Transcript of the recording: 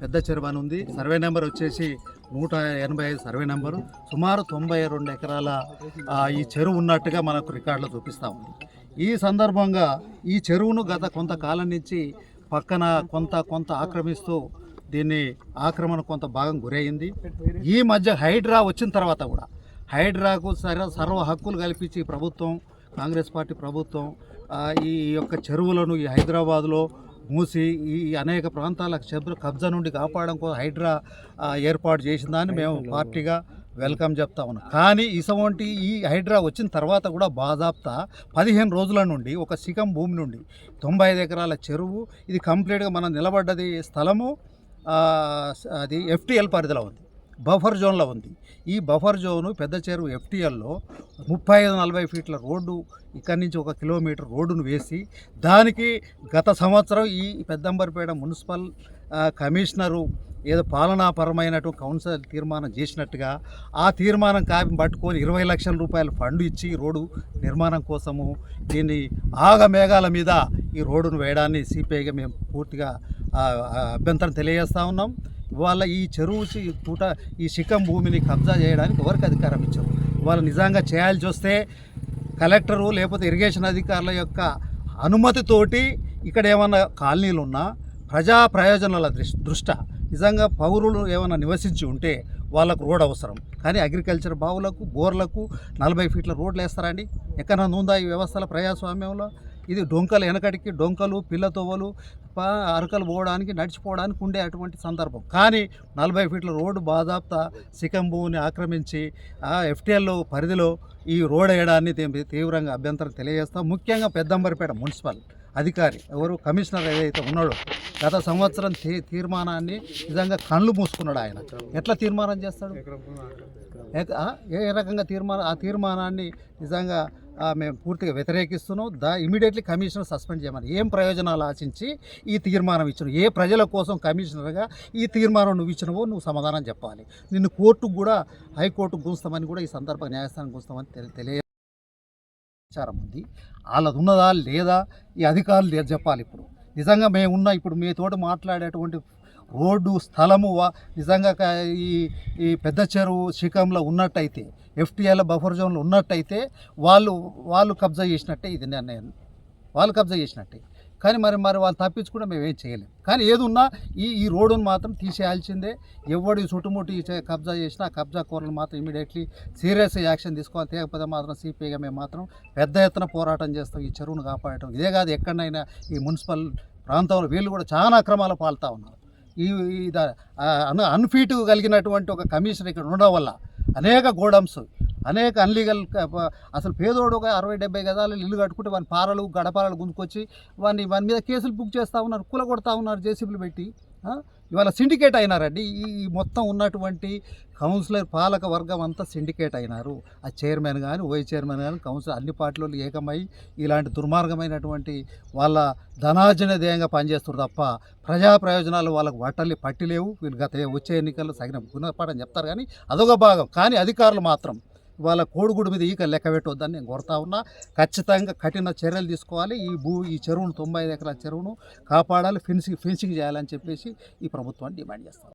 పెద్ద చెరువు అని ఉంది. సర్వే నెంబర్ వచ్చేసి 185 సర్వే నెంబరు. సుమారు 92 ఎకరాల ఈ చెరువు ఉన్నట్టుగా మనకు రికార్డులో చూపిస్తూ ఉంది. ఈ సందర్భంగా ఈ చెరువును గత కొంతకాలం నుంచి పక్కన కొంత ఆక్రమిస్తూ దీన్ని ఆక్రమణ కొంత భాగం గురయ్యింది. ఈ మధ్య హైడ్రా వచ్చిన తర్వాత కూడా హైడ్రాకు సర్వ హక్కులు కల్పించి ప్రభుత్వం, కాంగ్రెస్ పార్టీ ప్రభుత్వం ఈ యొక్క చెరువులను ఈ హైదరాబాదులో మూసి ఈ అనేక ప్రాంతాలకు కబ్జా నుండి కాపాడడం కోసం హైడ్రా ఏర్పాటు చేసిందని మేము పార్టీగా వెల్కమ్ చెప్తా ఉన్నాం. కానీ ఇటువంటి ఈ హైడ్రా వచ్చిన తర్వాత కూడా బాజాప్తా 15 రోజుల నుండి ఒక శిఖం భూమి నుండి 95 ఎకరాల చెరువు, ఇది కంప్లీట్గా మనం నిలబడ్డది స్థలము అది FTL పరిధిలో ఉంది, బఫర్ జోన్లో ఉంది. ఈ బఫర్ జోను పెద్ద చెరువు FTLలో 35-40 ఫీట్ల రోడ్డు, ఇక్కడి నుంచి 1 కిలోమీటర్ రోడ్డును వేసి దానికి గత సంవత్సరం ఈ పెద్దంబర్పేట మున్సిపల్ కమిషనరు ఏదో పాలనాపరమైనటువంటి కౌన్సిల్ తీర్మానం చేసినట్టుగా ఆ తీర్మానం కాపీ పట్టుకొని 20 లక్షల రూపాయలు ఫండ్ ఇచ్చి రోడ్డు నిర్మాణం కోసము దీన్ని ఆగమేఘాల మీద ఈ రోడ్డును వేయడాన్ని సిపిఐగా మేము పూర్తిగా అభ్యంతరం తెలియజేస్తూ ఉన్నాం. ఇవాళ ఈ చెరువు ఈ శిఖం భూమిని కబ్జా చేయడానికి ఎవరికి అధికారం ఇచ్చారు? వాళ్ళు నిజంగా చేయాల్సి వస్తే కలెక్టరు లేకపోతే ఇరిగేషన్ అధికారుల యొక్క అనుమతితోటి ఇక్కడ ఏమన్నా కాలనీలు ఉన్నా ప్రజా ప్రయోజనాల దృష్ట్యా నిజంగా పౌరులు ఏమైనా నివసించి ఉంటే వాళ్ళకు రోడ్ అవసరం. కానీ అగ్రికల్చర్ బావులకు, బోర్లకు 40 ఫీట్ల రోడ్లు వేస్తారండి? ఎక్కడ ఉందా ఈ వ్యవస్థల ప్రజాస్వామ్యంలో? ఇది డొంకలు, వెనకటికి డొంకలు, పిల్లతోవలు, అరకలు పోవడానికి, నడిచిపోవడానికి ఉండే అటువంటి సందర్భం. కానీ 40 ఫీట్ల రోడ్డు బాజాప్తా శిఖం భూమిని ఆక్రమించి FTL పరిధిలో ఈ రోడ్ వేయడాన్ని తీవ్రంగా అభ్యంతరం తెలియజేస్తాం. ముఖ్యంగా పెద్దంబరిపేట మున్సిపల్ అధికారి ఎవరు కమిషనర్ ఏదైతే ఉన్నాడో గత సంవత్సరం తీర్మానాన్ని నిజంగా కళ్ళు మూసుకున్నాడు. ఆయన ఎట్లా తీర్మానం చేస్తాడు? ఏ రకంగా తీర్మానాన్ని నిజంగా మేము పూర్తిగా వ్యతిరేకిస్తున్నాం. ఇమీడియట్లీ కమిషనర్ సస్పెండ్ చేయమని. ఏం ప్రయోజనాలు ఆశించి ఈ తీర్మానం ఇచ్చినావు? ఏ ప్రజల కోసం కమిషనర్గా ఈ తీర్మానం నువ్వు ఇచ్చినవో నువ్వు సమాధానం చెప్పాలి. నిన్ను కోర్టుకు కూడా, హైకోర్టుకు గుంస్తామని కూడా ఈ సందర్భంగా న్యాయస్థానం గుంస్తామని తెలియచారం ఉంది. వాళ్ళది ఉన్నదా లేదా ఈ అధికారులు చెప్పాలి. ఇప్పుడు నిజంగా మేమున్న ఇప్పుడు మీతోటి మాట్లాడేటువంటి రోడ్డు స్థలము నిజంగా ఈ పెద్ద చెరువు శిఖంలో ఉన్నట్టయితే, FTL బఫర్ జోన్లో ఉన్నట్టయితే వాళ్ళు కబ్జా చేసినట్టే. ఇది నిర్ణయం వాళ్ళు కబ్జా చేసినట్టే. కానీ మరి వాళ్ళు తప్పించుకుంటే మేము ఏం చేయలేము. కానీ ఏది ఉన్నా ఈ రోడ్డును మాత్రం తీసేయాల్సిందే. ఎవడు చుట్టుముట్టి కబ్జా చేసినా ఆ కబ్జా కూరలు మాత్రం ఇమీడియట్లీ సీరియస్ యాక్షన్ తీసుకోవాలి. లేకపోతే మాత్రం సిపిఐగా మేము మాత్రం పెద్ద ఎత్తున పోరాటం చేస్తాం ఈ చెరువును కాపాడటం. ఇదే కాదు, ఎక్కడైనా ఈ మున్సిపల్ ప్రాంతంలో వీళ్ళు కూడా చాలా అక్రమాలు పాల్తూ ఉన్నారు. అన్ఫీట్ కలిగినటువంటి ఒక కమిషన్ ఇక్కడ ఉండడం వల్ల అనేక గోడమ్స్, అనేక అన్లీగల్, అసలు పేదోడు ఒక 60-70 గదాలు ఇల్లు కట్టుకుంటే వాని పారలు, గడపారలు గుంజుకొచ్చి వాని మీద కేసులు బుక్ చేస్తూ ఉన్నారు, కూలగొడతా ఉన్నారు జేసీబీలు పెట్టి. ఇవాళ సిండికేట్ అయినారండి. ఈ మొత్తం ఉన్నటువంటి కౌన్సిలర్ పాలక వర్గం అంతా సిండికేట్ అయినారు. ఆ చైర్మన్ కానీ, వైస్ చైర్మన్ కానీ, కౌన్సిలర్ అన్ని పార్టీలు ఏకమై ఇలాంటి దుర్మార్గమైనటువంటి వాళ్ళ ధనార్జన ధ్యేయంగా పనిచేస్తారు తప్ప ప్రజా ప్రయోజనాలు వాళ్ళకు పట్టి లేవు. వీళ్ళు వచ్చే ఎన్నికల్లో సగిన గుణపాఠం చెప్తారు కానీ అదొక భాగం. కానీ అధికారులు మాత్రం వాళ్ళ కోడిగుడి మీద ఈక లెక్క పెట్టవద్దని నేను కోరుతా ఉన్నా. ఖచ్చితంగా కఠిన చర్యలు తీసుకోవాలి. ఈ చెరువును 95 ఎకరాల చెరువును కాపాడాలి, ఫెన్సింగ్ చేయాలని చెప్పేసి ఈ ప్రభుత్వాన్ని డిమాండ్ చేస్తాం.